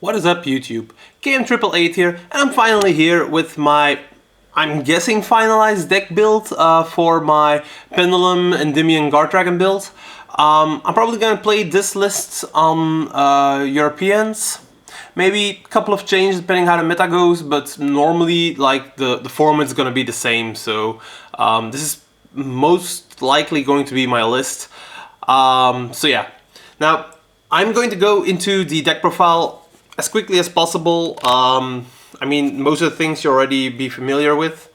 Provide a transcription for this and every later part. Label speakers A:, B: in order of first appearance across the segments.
A: What is up, YouTube? KM888 here, and I'm finally here with my, I'm guessing, finalized deck build for my Pendulum Endymion Guardragon build. I'm probably gonna play this list on Europeans. Maybe a couple of changes depending how the meta goes, but normally like the format's gonna be the same. So this is most likely going to be my list. So yeah, now I'm going to go into the deck profile as quickly as possible. I mean, most of the things you already be familiar with,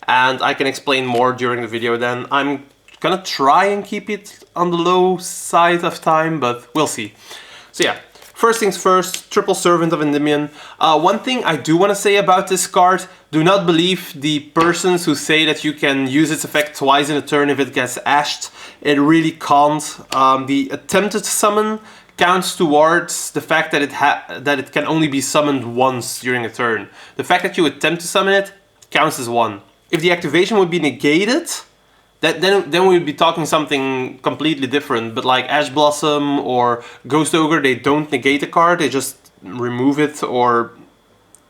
A: and I can explain more during the video then. I'm gonna try and keep it on the low side of time, but we'll see. So yeah, first things first, Triple Servant of Endymion. One thing I do want to say about this card, do not believe the persons who say that you can use its effect twice in a turn if it gets ashed. It really can't. The attempted summon counts towards the fact that it can only be summoned once during a turn. The fact that you attempt to summon it counts as one. If the activation would be negated, then we'd be talking something completely different. But like Ash Blossom or Ghost Ogre, they don't negate a card, they just remove it or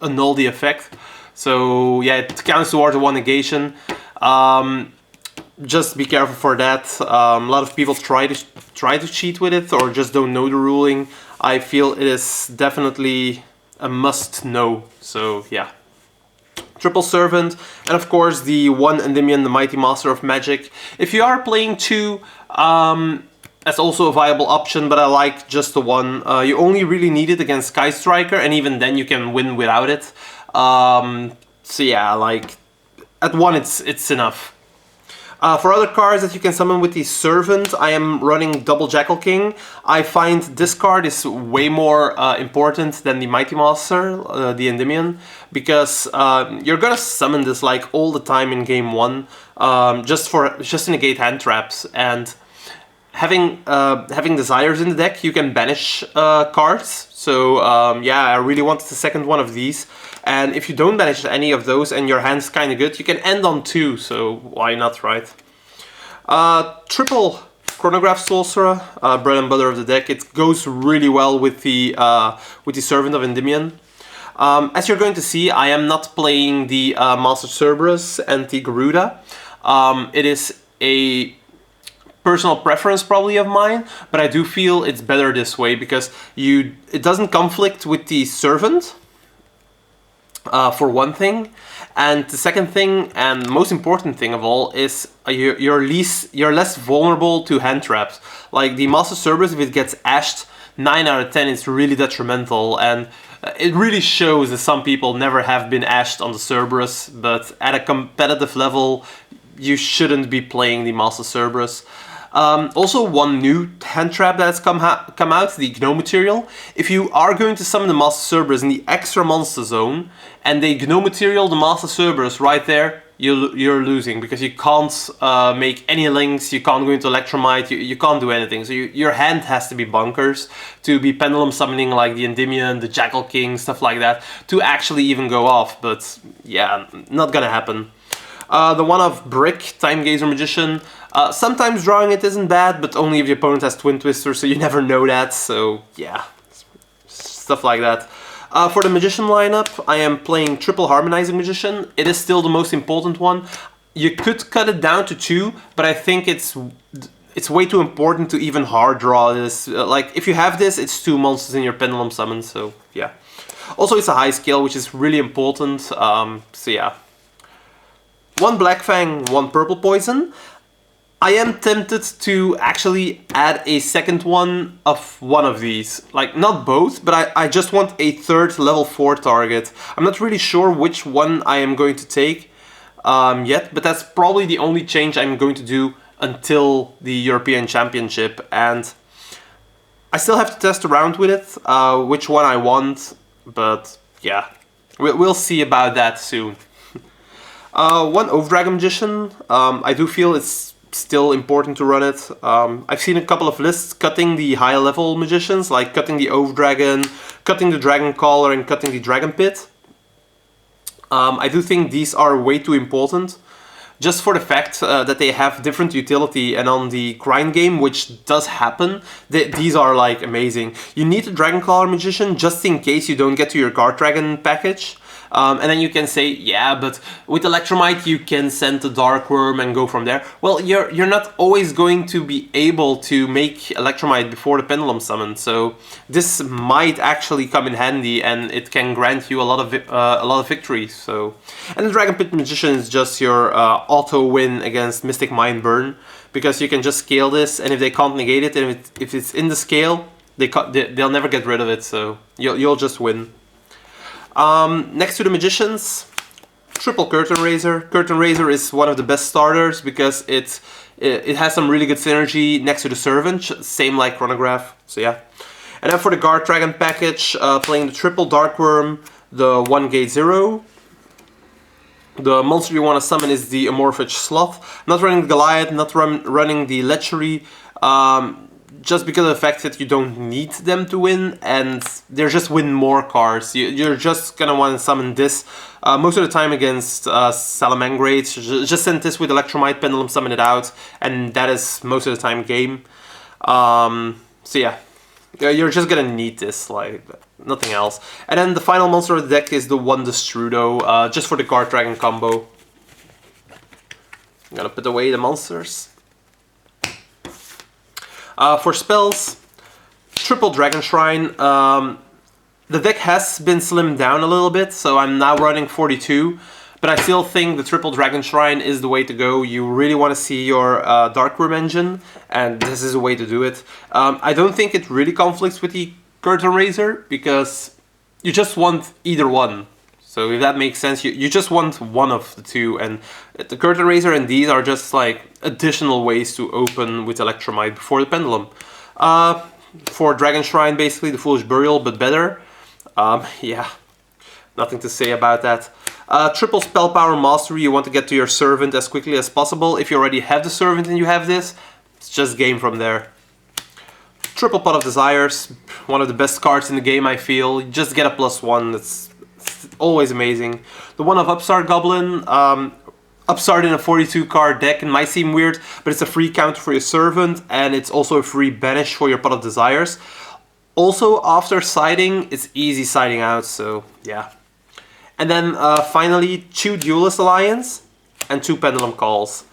A: annul the effect. So yeah, it counts towards a one negation. Just be careful for that. A lot of people try to cheat with it or just don't know the ruling. I feel it is definitely a must know. So yeah. Triple Servant, and of course the one Endymion, the Mighty Master of Magic. If you are playing two, that's also a viable option, but I like just the one. You only really need it against Sky Striker, and even then you can win without it. So yeah, like at one it's enough. For other cards that you can summon with the Servant, I am running Double Jackal King. I find this card is way more important than the Mighty Master, the Endymion, because you're gonna summon this like all the time in game one, just to negate hand traps. And having Desires in the deck, you can banish cards. So yeah, I really wanted the second one of these. And if you don't banish any of those and your hand's kind of good, you can end on two, so why not, right? Triple Chronograph Sorcerer, bread and butter of the deck. It goes really well with the Servant of Endymion. As you're going to see, I am not playing the Master Cerberus and the Garuda. It is a personal preference probably of mine, but I do feel it's better this way because it doesn't conflict with the Servant. For one thing, and the second thing and most important thing of all is you're less vulnerable to hand traps. Like the Master Cerberus, if it gets ashed 9 out of 10, it's really detrimental, and it really shows that some people never have been ashed on the Cerberus, but at a competitive level you shouldn't be playing the Master Cerberus. Also, one new hand trap that's come out, the Gnome material. If you are going to summon the Master Cerberus in the extra monster zone, and they Gnome material the Master Cerberus right there, you're losing, because you can't make any links, you can't go into Electromite, you can't do anything. So your hand has to be bonkers to be Pendulum summoning like the Endymion, the Jackal King, stuff like that, to actually even go off. But yeah, not gonna happen. The one of Brick, Time Gazer Magician. Sometimes drawing it isn't bad, but only if the opponent has Twin Twister, so you never know that, so yeah, stuff like that. For the Magician lineup, I am playing Triple Harmonizing Magician. It is still the most important one. You could cut it down to 2, but I think it's way too important to even hard draw this. Like, if you have this, it's 2 monsters in your Pendulum summon, so yeah. Also, it's a high scale, which is really important, so yeah. 1 Black Fang, 1 Purple Poison. I am tempted to actually add a second one of one of these. Like, not both, but I just want a third level 4 target. I'm not really sure which one I am going to take yet, but that's probably the only change I'm going to do until the European Championship. And I still have to test around with it, which one I want, but yeah, we'll see about that soon. 1 Overdragon Magician. I do feel it's still important to run it. I've seen a couple of lists cutting the high level magicians, like cutting the Overdragon, cutting the Dragon Caller, and cutting the Dragon Pit. I do think these are way too important. just for the fact that they have different utility, and on the grind game, which does happen, these are like amazing. You need a Dragonclaw Magician just in case you don't get to your Guardragon package. And then you can say, yeah, but with Electromite you can send the Dark Worm and go from there. Well, you're not always going to be able to make Electromite before the Pendulum summon, so this might actually come in handy, and it can grant you a lot of victories. So, and the Dragon Pit Magician is just your auto win against Mystic Mind Burn, because you can just scale this, and if they can't negate it, and if it's in the scale, they'll never get rid of it. So you'll just win. Next to the Magicians, triple Curtain Raiser. Curtain Raiser is one of the best starters because it has some really good synergy next to the Servant, same like Chronograph, so yeah. And then for the Guardragon package, playing the triple Dark Worm, the 1 gate 0. The monster you want to summon is the Amorphous Sloth. Not running the Goliath, not running the Lechery, just because of the fact that you don't need them to win, and they're just win more cards. You're just gonna want to summon this most of the time against Salamangrates. Just send this with Electromite, Pendulum, summon it out, and that is most of the time game. So yeah, you're just gonna need this, like nothing else. And then the final monster of the deck is the 1 Destrudo, just for the Guardragon combo. I'm gonna put away the monsters. For spells, triple Dragon Shrine. The deck has been slimmed down a little bit, so I'm now running 42, but I still think the triple Dragon Shrine is the way to go. You really want to see your Dark Worm engine, and this is a way to do it. I don't think it really conflicts with the Curtain Raiser, because you just want either one. So if that makes sense, you just want one of the two, and the Curtain Raiser and these are just like additional ways to open with Electromite before the Pendulum. For Dragon Shrine, basically the Foolish Burial, but better. Yeah, nothing to say about that. Triple Spell Power Mastery, you want to get to your Servant as quickly as possible. If you already have the Servant and you have this, it's just game from there. Triple Pot of Desires, one of the best cards in the game, I feel. You just get a +1, it's always amazing. The 1 of Upstart Goblin, Upstart in a 42 card deck, it might seem weird, but it's a free counter for your Servant, and it's also a free banish for your Pot of Desires. Also, after siding, it's easy siding out, so yeah. And then finally, 2 Duelist Alliance and 2 Pendulum Calls.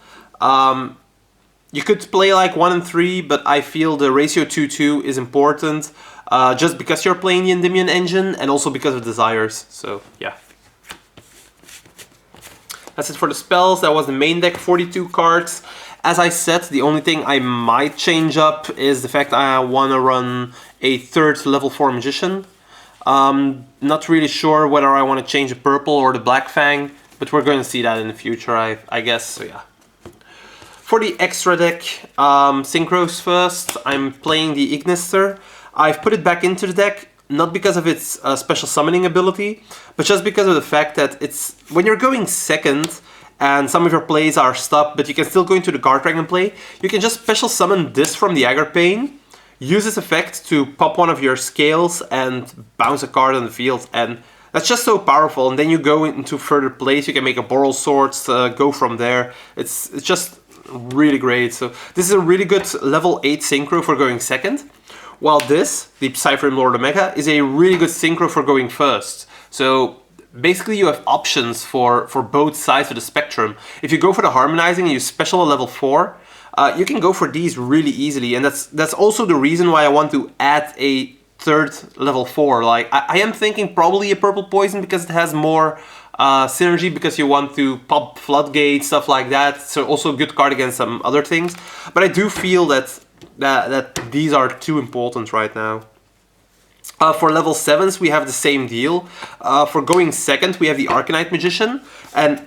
A: You could play like 1 and 3, but I feel the ratio 2-2 is important, just because you're playing the Endymion engine, and also because of Desires, so yeah. That's it for the spells. That was the main deck, 42 cards. As I said, the only thing I might change up is the fact I want to run a 3rd level 4 Magician. Not really sure whether I want to change the purple or the Black Fang, but we're going to see that in the future, I guess, so yeah. For the extra deck, Synchros first, I'm playing the Ignister. I've put it back into the deck, not because of its special summoning ability, but just because of the fact that it's when you're going second and some of your plays are stopped, but you can still go into the Guardragon play, you can just special summon this from the Aggro Pane, use this effect to pop one of your scales and bounce a card on the field, and that's just so powerful. And then you go into further plays, you can make a Boral Swords, go from there. It's just really great. So this is a really good level 8 synchro for going second. While this, the Cypher Lord Omega, is a really good synchro for going first. So basically you have options for both sides of the spectrum. If you go for the Harmonizing and you special a level 4, you can go for these really easily. And that's also the reason why I want to add a 3rd level 4. Like I am thinking probably a Purple Poison because it has more synergy, because you want to pop Floodgate, stuff like that. So also a good card against some other things. But I do feel that these are too important right now. For level 7s we have the same deal. For going second we have the Arcanite Magician, and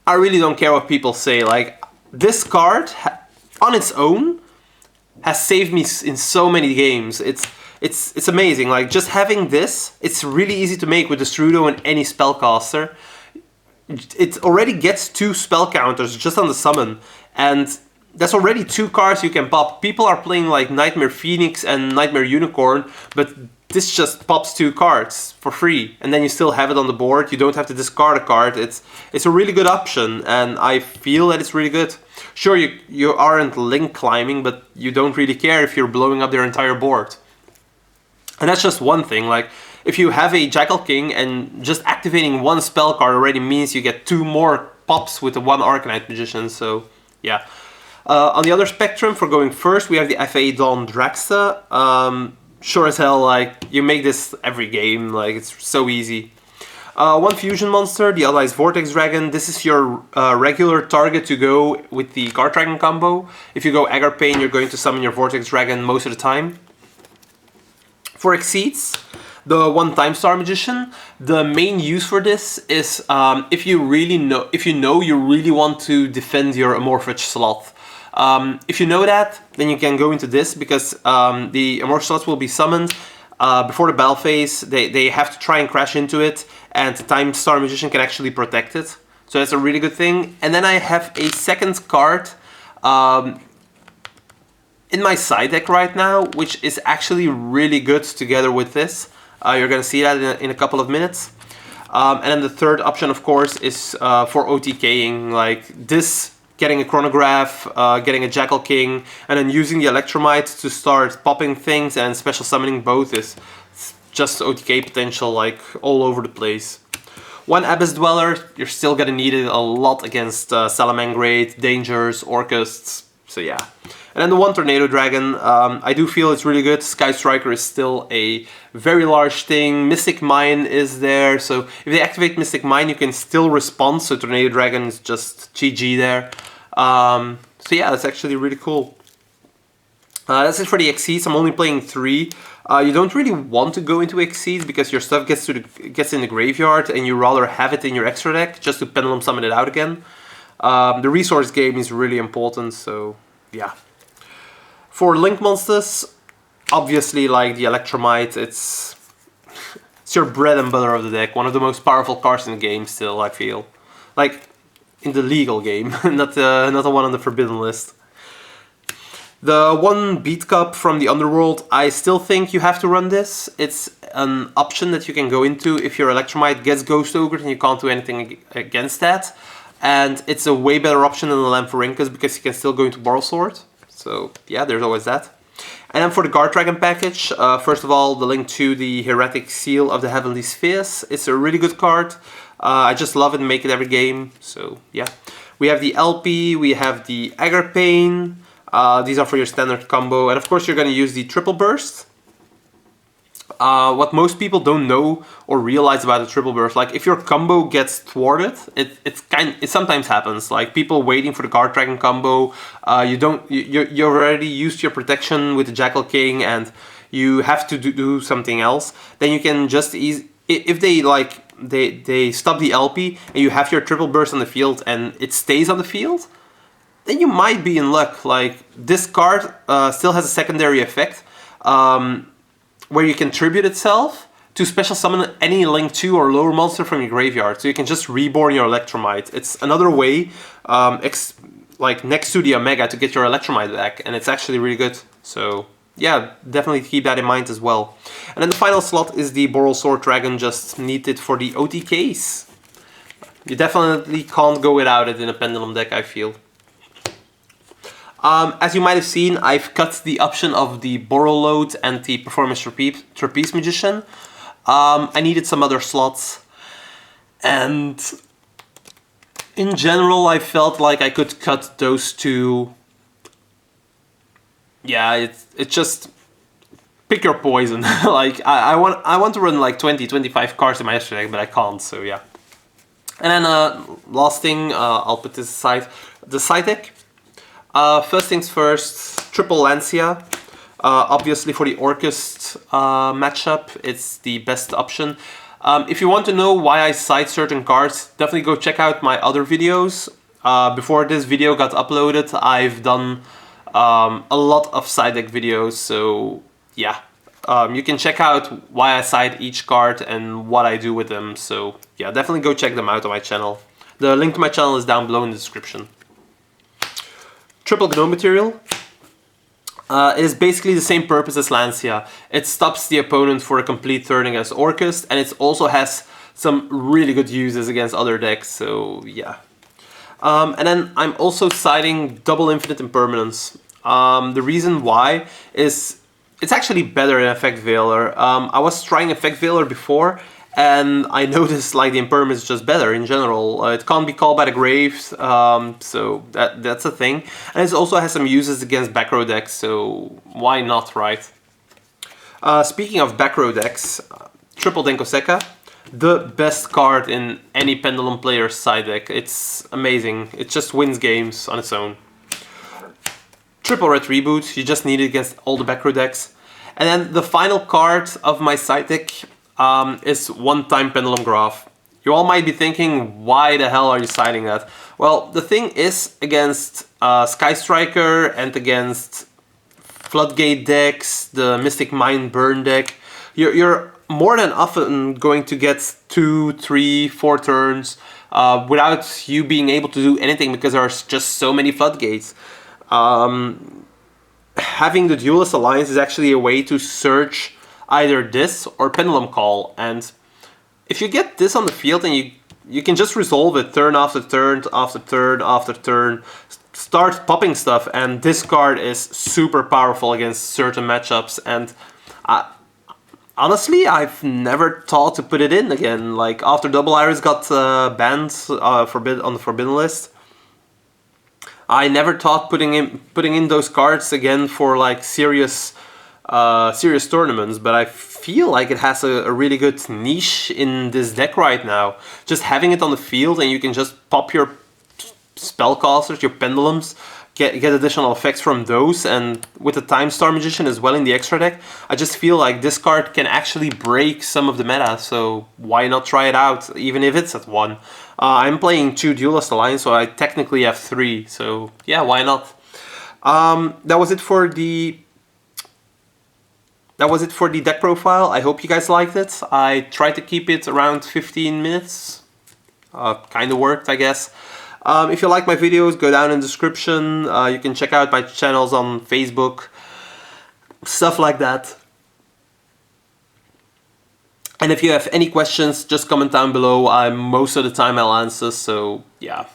A: I really don't care what people say. Like, this card on its own has saved me in so many games. It's amazing. Like, just having this, it's really easy to make with the Strudo and any spellcaster. It already gets 2 spell counters just on the summon, and that's already 2 cards you can pop. People are playing like Nightmare Phoenix and Nightmare Unicorn, but this just pops 2 cards for free, and then you still have it on the board. You don't have to discard a card. It's a really good option, and I feel that it's really good. Sure, you aren't link climbing, but you don't really care if you're blowing up their entire board. And that's just one thing. Like, if you have a Jackal King and just activating 1 spell card already means you get 2 more pops with the 1 Arcanite Magician, so yeah. On the other spectrum, for going first, we have the FA Dawn Draxa. Sure as hell, like, you make this every game, like, it's so easy. 1 fusion monster, the Allies Vortex Dragon. This is your regular target to go with the Guardragon combo. If you go Agar Pain, you're going to summon your Vortex Dragon most of the time. For Exceeds, the 1 Time Star Magician. The main use for this is if you know you really want to defend your Amorphage slot. If you know that, then you can go into this, because the Amorphage slots will be summoned before the battle phase. They have to try and crash into it, and the Time Star Magician can actually protect it. So that's a really good thing. And then I have a second card in my side deck right now, which is actually really good together with this. You're going to see that in a couple of minutes. And then the third option, of course, is for OTKing, like this. Getting a Chronograph, getting a Jackal King, and then using the Electromite to start popping things and special summoning both is just OTK potential, like, all over the place. 1 Abyss Dweller, you're still gonna need it a lot against Salamangreat, Dangers, Orcusts, so yeah. And then the 1 Tornado Dragon, I do feel it's really good. Sky Striker is still a very large thing. Mystic Mine is there, so if they activate Mystic Mine, you can still respond, so Tornado Dragon is just GG there. So yeah, that's actually really cool. That's it for the Exceeds. I'm only playing 3. You don't really want to go into Exceeds because your stuff gets in the graveyard, and you rather have it in your extra deck just to Pendulum summon it out again. The resource game is really important, so yeah. For Link monsters, obviously, like the Electromite, it's your bread and butter of the deck. One of the most powerful cards in the game still, I feel. Like, in the legal game, not the one on the forbidden list. The 1 Beat Cup from the Underworld, I still think you have to run this. It's an option that you can go into if your Electromite gets Ghost Ogre and you can't do anything against that. And it's a way better option than the Lamphorinkus because you can still go into Borrelsword. So yeah, there's always that. And then for the Guardragon package, first of all, the link to the Heretic Seal of the Heavenly Spheres. It's a really good card. I just love it and make it every game, so yeah. We have the LP, we have the Agar Pain. These are for your standard combo, and of course you're going to use the Triple Burst. What most people don't know or realize about the Triple Burst, like if your combo gets thwarted, it sometimes happens. Like people waiting for the Guardragon combo, you already used your protection with the Jackal King, and you have to do something else. Then you can just if they stop the LP and you have your Triple Burst on the field and it stays on the field, then you might be in luck. Like this card still has a secondary effect. Where you can tribute itself to special summon any Link 2 or lower monster from your graveyard. So you can just reborn your Electromite. It's another way, like next to the Omega, to get your Electromite back, and it's actually really good. So yeah, definitely keep that in mind as well. And then the final slot is the Borrelsword Dragon, just needed for the OTKs. You definitely can't go without it in a Pendulum deck, I feel. As you might have seen, I've cut the option of the Borrelode and the Performance Trapeze Magician. I needed some other slots, and in general I felt like I could cut those two. Yeah, it's just pick your poison. Like I want to run like 20-25 cards in my extra deck, but I can't, so yeah. And then last thing, I'll put this aside, the side deck. First things first, Triple Lancia. Obviously for the Orcust matchup, it's the best option. If you want to know why I cite certain cards, definitely go check out my other videos. Before this video got uploaded, I've done a lot of side deck videos, so yeah. You can check out why I cite each card and what I do with them, so yeah, definitely go check them out on my channel. The link to my channel is down below in the description. Triple Gnome material. It is basically the same purpose as Lancia. It stops the opponent for a complete turn against Orcust, and it also has some really good uses against other decks, so yeah. And then I'm also citing double infinite impermanence. The reason why is it's actually better in Effect Veiler. I was trying Effect Veiler before, and I noticed like the impermanence is just better in general. It can't be called by the graves, so that's a thing. And it also has some uses against back row decks, so why not, right? Speaking of back row decks, Triple Denkoseka, the best card in any Pendulum player's side deck. It's amazing. It just wins games on its own. Triple Red Reboot, you just need it against all the back row decks. And then the final card of my side deck is one-time Pendulum Graph. You all might be thinking, why the hell are you citing that? Well, the thing is, against Sky Striker and against Floodgate decks, the Mystic Mind Burn deck, you're more than often going to get 2, 3, 4 turns without you being able to do anything because there's just so many Floodgates. Having the Duelist Alliance is actually a way to search either this or Pendulum Call, and if you get this on the field and you can just resolve it turn after turn after turn after turn, start popping stuff, and this card is super powerful against certain matchups, and honestly, I've never thought to put it in again. Like after Double Iris got banned on the Forbidden list, I never thought putting in those cards again for like serious tournaments. But I feel like it has a really good niche in this deck right now. Just having it on the field and you can just pop your spellcasters, your pendulums, get additional effects from those, and with the Time Star Magician as well in the extra deck, I just feel like this card can actually break some of the meta, so why not try it out, even if it's at 1. I'm playing 2 Duelist Alliance, so I technically have 3, so yeah, why not? That was it for the deck profile. I hope you guys liked it. I tried to keep it around 15 minutes. Kind of worked, I guess. If you like my videos, go down in the description. You can check out my channels on Facebook, stuff like that. And if you have any questions, just comment down below. Most of the time I'll answer, so yeah.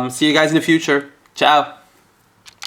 A: See you guys in the future. Ciao!